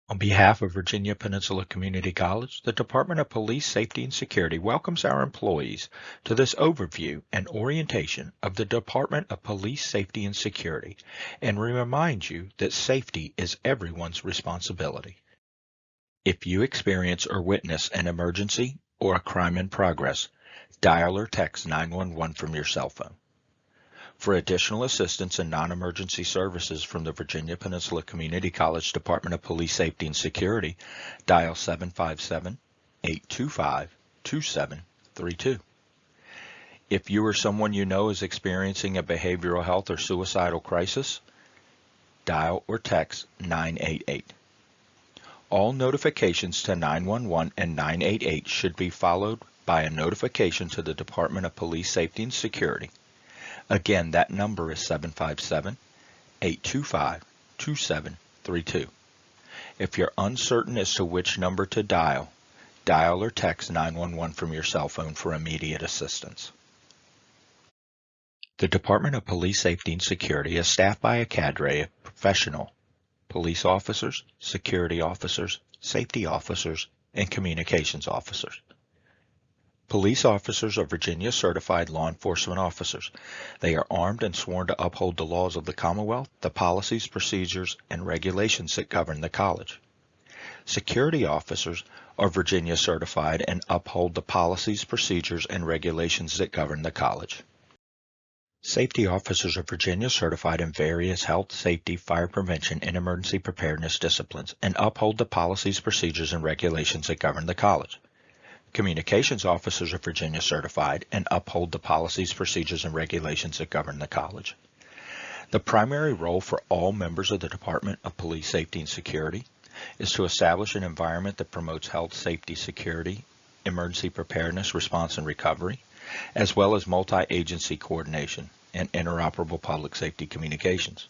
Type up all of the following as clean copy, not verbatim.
On behalf of Virginia Peninsula Community College, the Department of Police Safety and Security welcomes our employees to this overview and orientation of the Department of Police Safety and Security, and we remind you that safety is everyone's responsibility. If you experience or witness an emergency or a crime in progress, dial or text 911 from your cell phone. For additional assistance in non-emergency services from the Virginia Peninsula Community College Department of Police Safety and Security, dial 757-825-2732. If you or someone you know is experiencing a behavioral health or suicidal crisis, dial or text 988. All notifications to 911 and 988 should be followed by a notification to the Department of Police Safety and Security. Again, that number is 757-825-2732. If you're uncertain as to which number to dial or text 911 from your cell phone for immediate assistance. The Department of Police Safety and Security is staffed by a cadre of professional police officers, security officers, safety officers, and communications officers. Police officers are Virginia certified law enforcement officers. They are armed and sworn to uphold the laws of the Commonwealth, the policies, procedures, and regulations that govern the college. Security officers are Virginia certified and uphold the policies, procedures, and regulations that govern the college. Safety officers are Virginia certified in various health, safety, fire prevention, and emergency preparedness disciplines and uphold the policies, procedures, and regulations that govern the college. Communications officers are Virginia certified and uphold the policies, procedures, and regulations that govern the college. The primary role for all members of the Department of Police Safety and Security is to establish an environment that promotes health, safety, security, emergency preparedness, response, and recovery, as well as multi-agency coordination and interoperable public safety communications.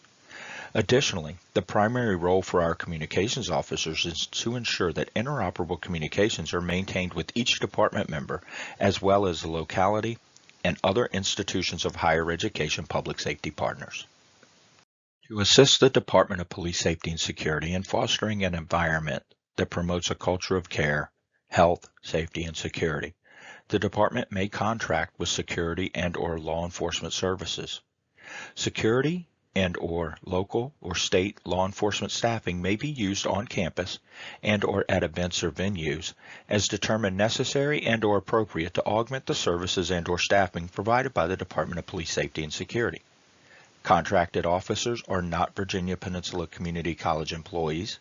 Additionally, the primary role for our communications officers is to ensure that interoperable communications are maintained with each department member, as well as the locality and other institutions of higher education public safety partners. To assist the Department of Police Safety and Security in fostering an environment that promotes a culture of care, health, safety, and security, the department may contract with security and/or law enforcement services. Security and/or local or state law enforcement staffing may be used on campus and/or at events or venues as determined necessary and/or appropriate to augment the services and/or staffing provided by the Department of Police Safety and Security. Contracted officers are not Virginia Peninsula Community College employees.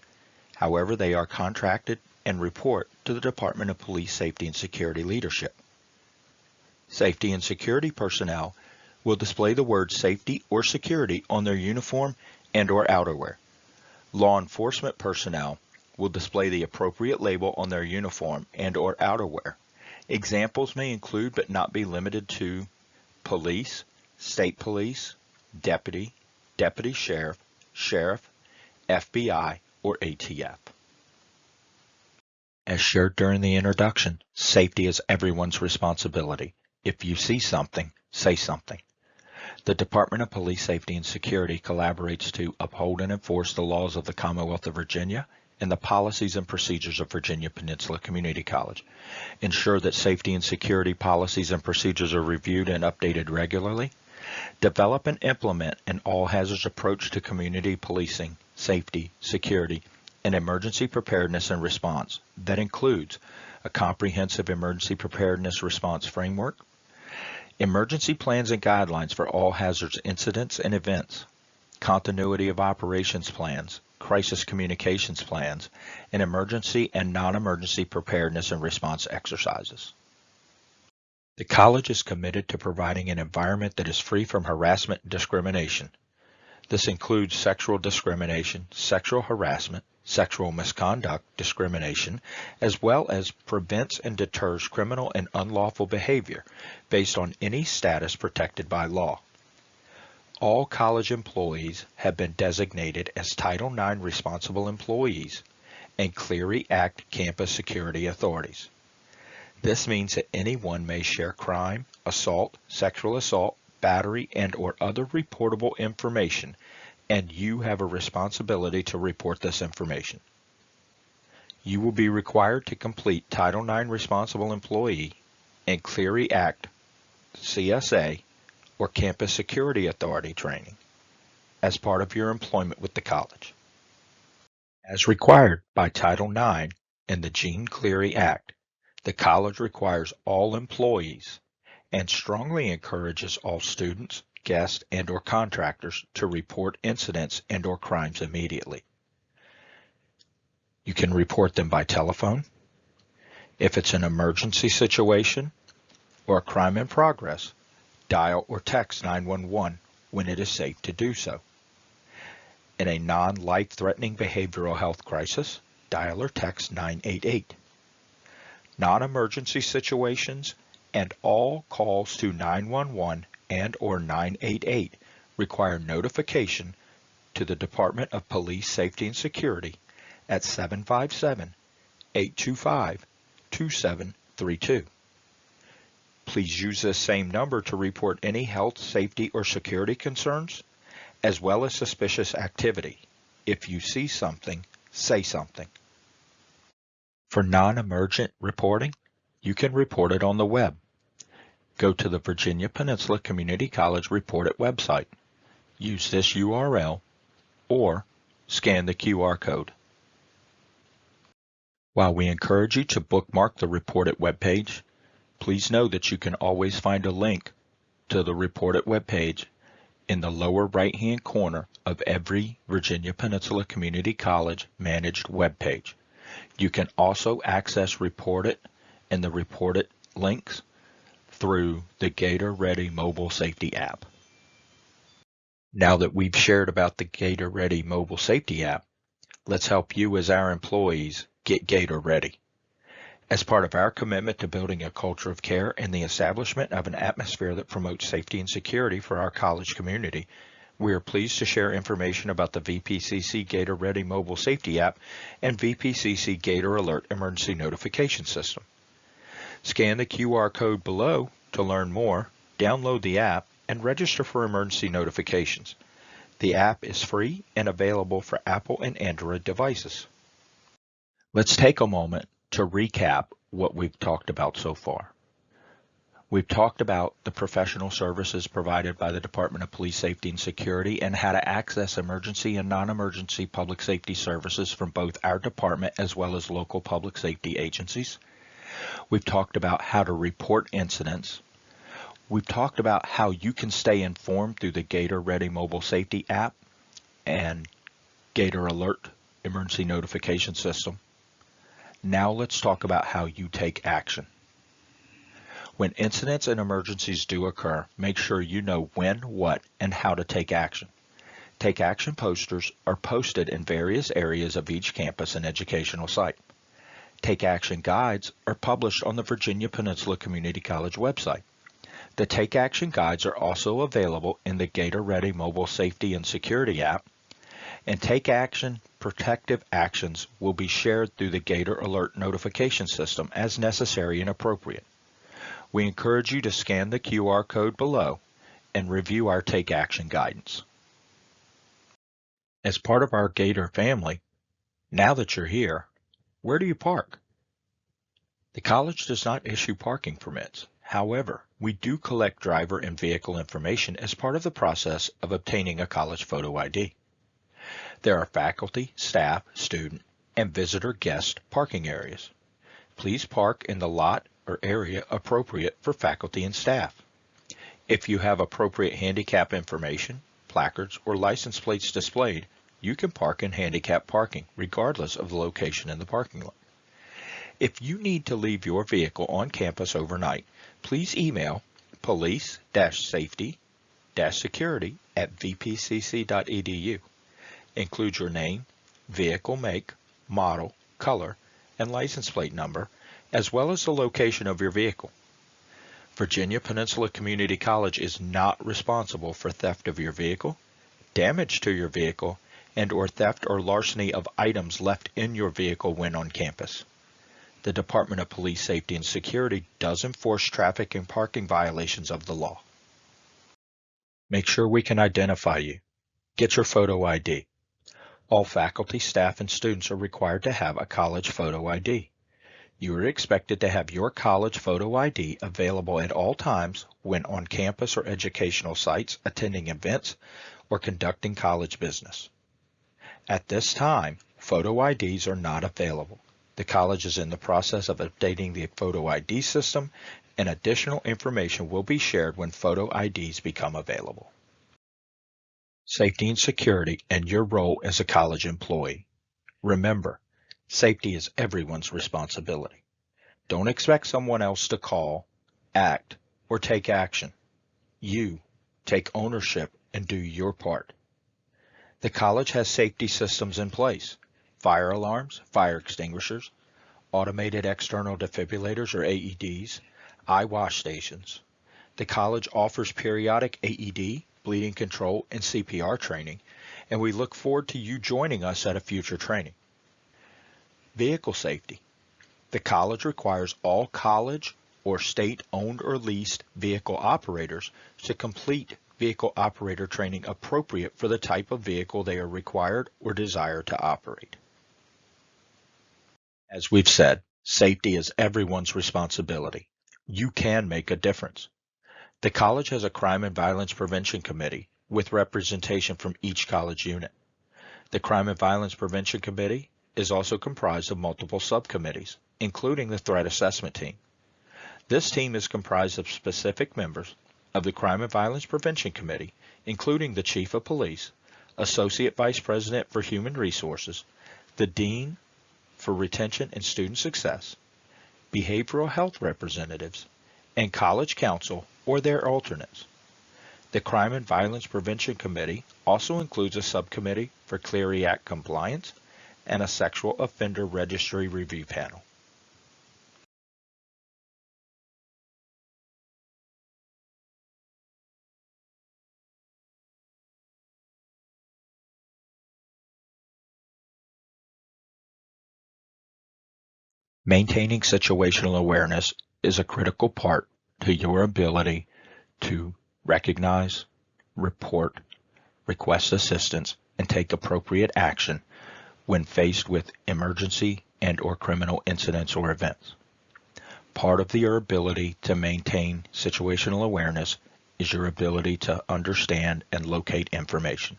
However, they are contracted and report to the Department of Police Safety and Security leadership. Safety and security personnel will display the word safety or security on their uniform and/or outerwear. Law enforcement personnel will display the appropriate label on their uniform and/or outerwear. Examples may include but not be limited to police, state police, deputy, deputy sheriff, sheriff, FBI, or ATF. As shared during the introduction, safety is everyone's responsibility. If you see something, say something. The Department of Police Safety and Security collaborates to uphold and enforce the laws of the Commonwealth of Virginia and the policies and procedures of Virginia Peninsula Community College. Ensure that safety and security policies and procedures are reviewed and updated regularly. Develop and implement an all-hazards approach to community policing, safety, security, and emergency preparedness and response that includes a comprehensive emergency preparedness response framework, emergency plans and guidelines for all hazards incidents and events, continuity of operations plans, crisis communications plans, and emergency and non-emergency preparedness and response exercises. The college is committed to providing an environment that is free from harassment and discrimination. This includes sexual discrimination, sexual harassment, sexual misconduct, discrimination, as well as prevents and deters criminal and unlawful behavior based on any status protected by law. All college employees have been designated as Title IX responsible employees and Clery Act campus security authorities. This means that anyone may share crime, assault, sexual assault, battery, and/or other reportable information, and you have a responsibility to report this information. You will be required to complete Title IX Responsible Employee and Clery Act CSA or Campus Security Authority training as part of your employment with the college. As required by Title IX and the Jean Cleary Act, the college requires all employees and strongly encourages all students, guests, and/or contractors to report incidents and/or crimes immediately. You can report them by telephone. If it's an emergency situation or a crime in progress, dial or text 911 when it is safe to do so. In a non-life-threatening behavioral health crisis, dial or text 988. Non-emergency situations and all calls to 911 and/or 988 require notification to the Department of Police Safety and Security at 757-825-2732. Please use this same number to report any health, safety, or security concerns, as well as suspicious activity. If you see something, say something. For non-emergent reporting, you can report it on the web. Go to the Virginia Peninsula Community College Report It website. Use this URL or scan the QR code. While we encourage you to bookmark the Report It webpage, please know that you can always find a link to the Report It webpage in the lower right-hand corner of every Virginia Peninsula Community College managed webpage. You can also access Report It and the Report It links through the Gator Ready mobile safety app. Now that we've shared about the Gator Ready mobile safety app, let's help you as our employees get Gator Ready. As part of our commitment to building a culture of care and the establishment of an atmosphere that promotes safety and security for our college community, we are pleased to share information about the VPCC Gator Ready mobile safety app and VPCC Gator Alert emergency notification system. Scan the QR code below to learn more, download the app, and register for emergency notifications. The app is free and available for Apple and Android devices. Let's take a moment to recap what we've talked about so far. We've talked about the professional services provided by the Department of Police Safety and Security and how to access emergency and non-emergency public safety services from both our department as well as local public safety agencies. We've talked about how to report incidents. We've talked about how you can stay informed through the Gator Ready mobile safety app and Gator Alert emergency notification system. Now let's talk about how you take action. When incidents and emergencies do occur, make sure you know when, what, and how to take action. Take action posters are posted in various areas of each campus and educational site. Take action guides are published on the Virginia Peninsula Community College website. The Take Action guides are also available in the Gator Ready mobile safety and security app, and Take Action protective actions will be shared through the Gator Alert notification system as necessary and appropriate. We encourage you to scan the QR code below and review our Take Action guidance. As part of our Gator family, now that you're here, where do you park? The college does not issue parking permits. However, we do collect driver and vehicle information as part of the process of obtaining a college photo ID. There are faculty, staff, student, and visitor guest parking areas. Please park in the lot or area appropriate for faculty and staff. If you have appropriate handicap information, placards, or license plates displayed, you can park in handicap parking regardless of the location in the parking lot. If you need to leave your vehicle on campus overnight, please email police-safety-security@vpcc.edu. Include your name, vehicle make, model, color, and license plate number, as well as the location of your vehicle. Virginia Peninsula Community College is not responsible for theft of your vehicle, damage to your vehicle, and/or theft or larceny of items left in your vehicle when on campus. The Department of Police Safety and Security does enforce traffic and parking violations of the law. Make sure we can identify you. Get your photo ID. All faculty, staff, and students are required to have a college photo ID. You are expected to have your college photo ID available at all times when on campus or educational sites, attending events, or conducting college business. At this time, photo IDs are not available. The college is in the process of updating the photo ID system, and additional information will be shared when photo IDs become available. Safety and security and your role as a college employee. Remember, safety is everyone's responsibility. Don't expect someone else to call, act, or take action. You take ownership and do your part. The college has safety systems in place: fire alarms, fire extinguishers, automated external defibrillators or AEDs, eye wash stations. The college offers periodic AED, bleeding control, and CPR training, and we look forward to you joining us at a future training. Vehicle safety. The college requires all college or state-owned or leased vehicle operators to complete vehicle operator training appropriate for the type of vehicle they are required or desire to operate. As we've said, safety is everyone's responsibility. You can make a difference. The college has a Crime and Violence Prevention Committee with representation from each college unit. The Crime and Violence Prevention Committee is also comprised of multiple subcommittees, including the Threat Assessment Team. This team is comprised of specific members of the Crime and Violence Prevention Committee, including the Chief of Police, Associate Vice President for Human Resources, the Dean for Retention and Student Success, behavioral health representatives, and college counsel or their alternates. The Crime and Violence Prevention Committee also includes a subcommittee for Clery Act compliance and a sexual offender registry review panel. Maintaining situational awareness is a critical part to your ability to recognize, report, request assistance, and take appropriate action when faced with emergency and/or criminal incidents or events. Part of your ability to maintain situational awareness is your ability to understand and locate information.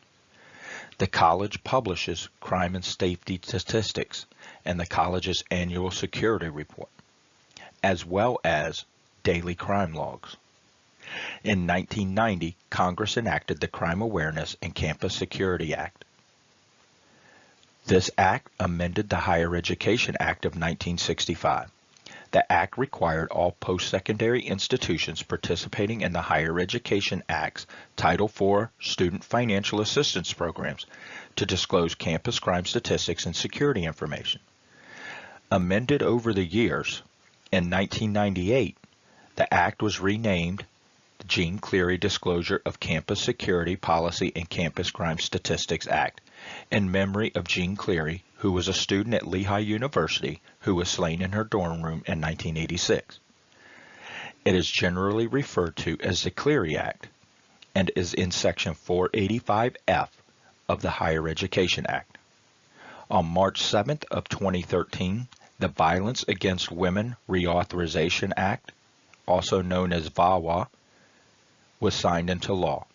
The college publishes crime and safety statistics and the college's annual security report, as well as daily crime logs. In 1990, Congress enacted the Crime Awareness and Campus Security Act. This act amended the Higher Education Act of 1965. The act required all post-secondary institutions participating in the Higher Education Act's Title IV Student Financial Assistance Programs to disclose campus crime statistics and security information. Amended over the years, in 1998, the act was renamed the Jean Cleary Disclosure of Campus Security Policy and Campus Crime Statistics Act, in memory of Jean Cleary, who was a student at Lehigh University who was slain in her dorm room in 1986. It is generally referred to as the Cleary Act and is in Section 485F of the Higher Education Act. On March 7th of 2013, the Violence Against Women Reauthorization Act, also known as VAWA, was signed into law.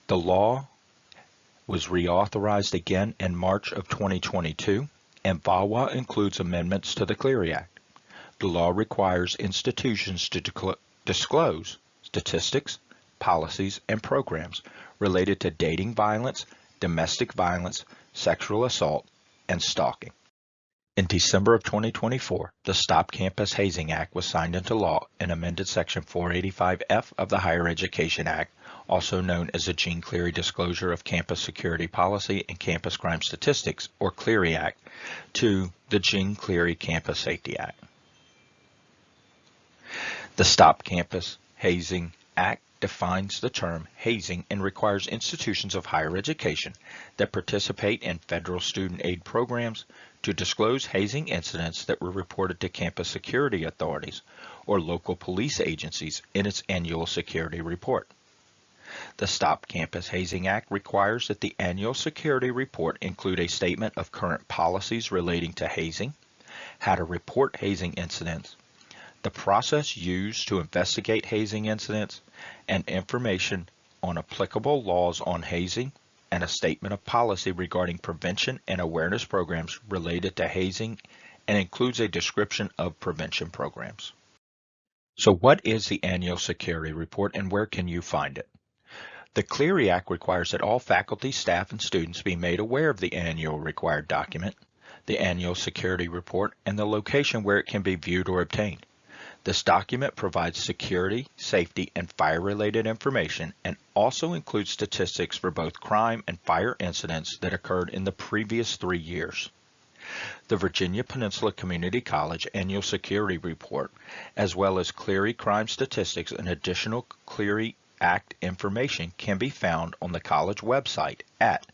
The law was reauthorized again in March of 2022, and VAWA includes amendments to the Cleary Act. The law requires institutions to disclose statistics, policies, and programs related to dating violence, domestic violence, sexual assault, and stalking. In December of 2024, the Stop Campus Hazing Act was signed into law and amended Section 485F of the Higher Education Act, also known as the Jean Cleary Disclosure of Campus Security Policy and Campus Crime Statistics, or Cleary Act, to the Jean Cleary Campus Safety Act. The Stop Campus Hazing Act defines the term hazing and requires institutions of higher education that participate in federal student aid programs to disclose hazing incidents that were reported to campus security authorities or local police agencies in its annual security report. The Stop Campus Hazing Act requires that the annual security report include a statement of current policies relating to hazing, how to report hazing incidents, the process used to investigate hazing incidents, and information on applicable laws on hazing, and a statement of policy regarding prevention and awareness programs related to hazing, and includes a description of prevention programs. So what is the annual security report and where can you find it? The Clery Act requires that all faculty, staff, and students be made aware of the annual required document, the annual security report, and the location where it can be viewed or obtained. This document provides security, safety, and fire-related information and also includes statistics for both crime and fire incidents that occurred in the previous 3 years. The Virginia Peninsula Community College Annual Security Report, as well as Clery crime statistics and additional Clery Act information can be found on the college website at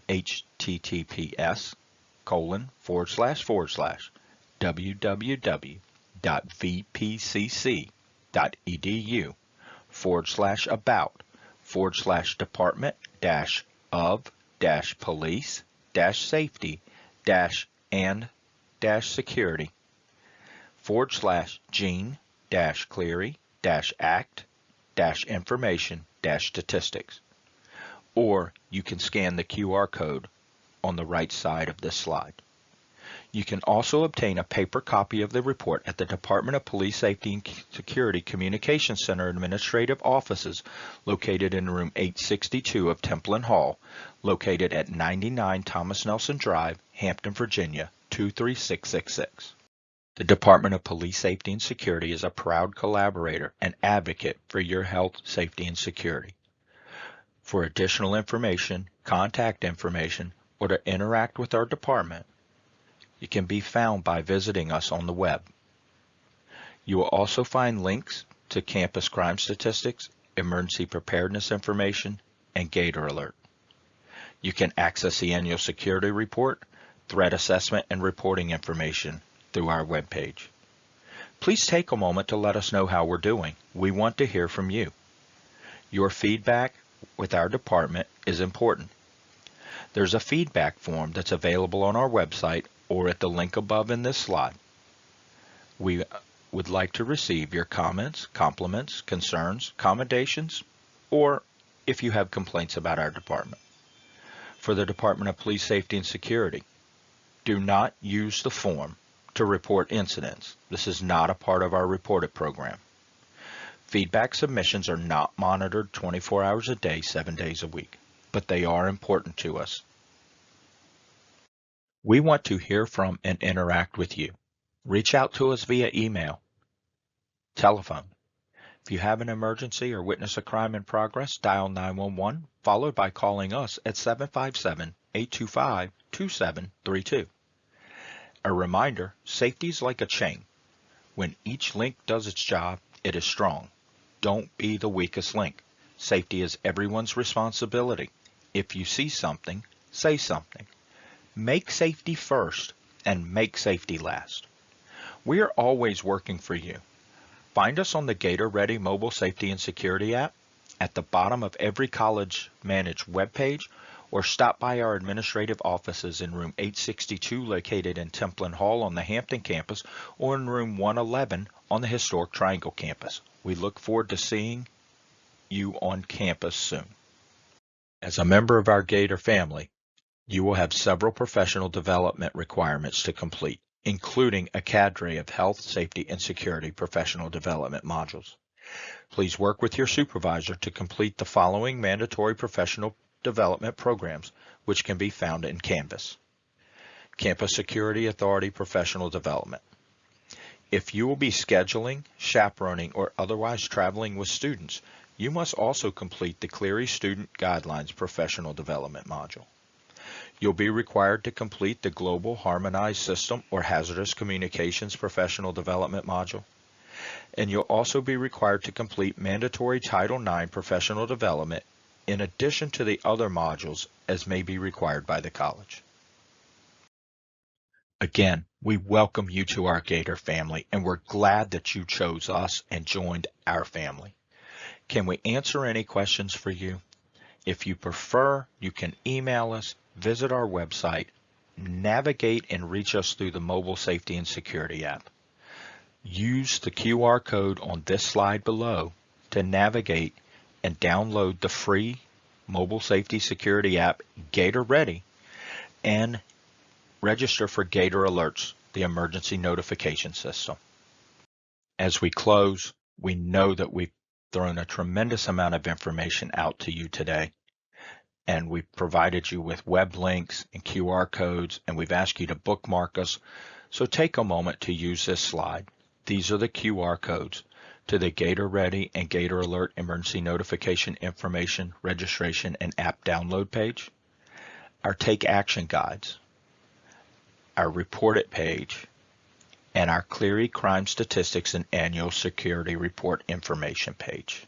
https://wpcc.edu/Clery-Act-information-statistics. Or you can scan the QR code on the right side of this slide. You can also obtain a paper copy of the report at the Department of Police Safety and Security Communications Center Administrative Offices located in room 862 of Templin Hall, located at 99 Thomas Nelson Drive, Hampton, Virginia, 23666. The Department of Police Safety and Security is a proud collaborator and advocate for your health, safety, and security. For additional information, contact information, or to interact with our department, it can be found by visiting us on the web. You will also find links to campus crime statistics, emergency preparedness information, and Gator Alert. You can access the annual security report, threat assessment, and reporting information through our webpage. Please take a moment to let us know how we're doing. We want to hear from you. Your feedback with our department is important. There's a feedback form that's available on our website or at the link above in this slide. We would like to receive your comments, compliments, concerns, commendations, or if you have complaints about our department. For the Department of Police Safety and Security, do not use the form to report incidents. This is not a part of our reported program. Feedback submissions are not monitored 24 hours a day, 7 days a week, but they are important to us. We want to hear from and interact with you. Reach out to us via email, telephone. If you have an emergency or witness a crime in progress, dial 911, followed by calling us at 757-825-2732. A reminder, safety is like a chain. When each link does its job, it is strong. Don't be the weakest link. Safety is everyone's responsibility. If you see something, say something. Make safety first and make safety last. We are always working for you. Find us on the Gator Ready mobile safety and security app, at the bottom of every college managed webpage, or stop by our administrative offices in room 862 located in Templin Hall on the Hampton campus, or in room 111 on the historic Triangle campus. We look forward to seeing you on campus soon. As a member of our Gator family, you will have several professional development requirements to complete, including a cadre of health, safety, and security professional development modules. Please work with your supervisor to complete the following mandatory professional development programs, which can be found in Canvas. Campus Security Authority Professional Development. If you will be scheduling, chaperoning, or otherwise traveling with students, you must also complete the Clery Student Guidelines Professional Development module. You'll be required to complete the Global Harmonized System or Hazardous Communications Professional Development module. And you'll also be required to complete mandatory Title IX Professional Development in addition to the other modules as may be required by the college. Again, we welcome you to our Gator family, and we're glad that you chose us and joined our family. Can we answer any questions for you? If you prefer, you can email us, visit our website, navigate and reach us through the Mobile Safety and Security app. Use the QR code on this slide below to navigate and download the free Mobile Safety Security app, Gator Ready, and register for Gator Alerts, the emergency notification system. As we close, we know that we've thrown a tremendous amount of information out to you today, and we've provided you with web links and QR codes, and we've asked you to bookmark us. So take a moment to use this slide. These are the QR codes to the Gator Ready and Gator Alert emergency notification information, registration, and app download page, our Take Action guides, our Report It page, and our Clery Crime Statistics and Annual Security Report information page.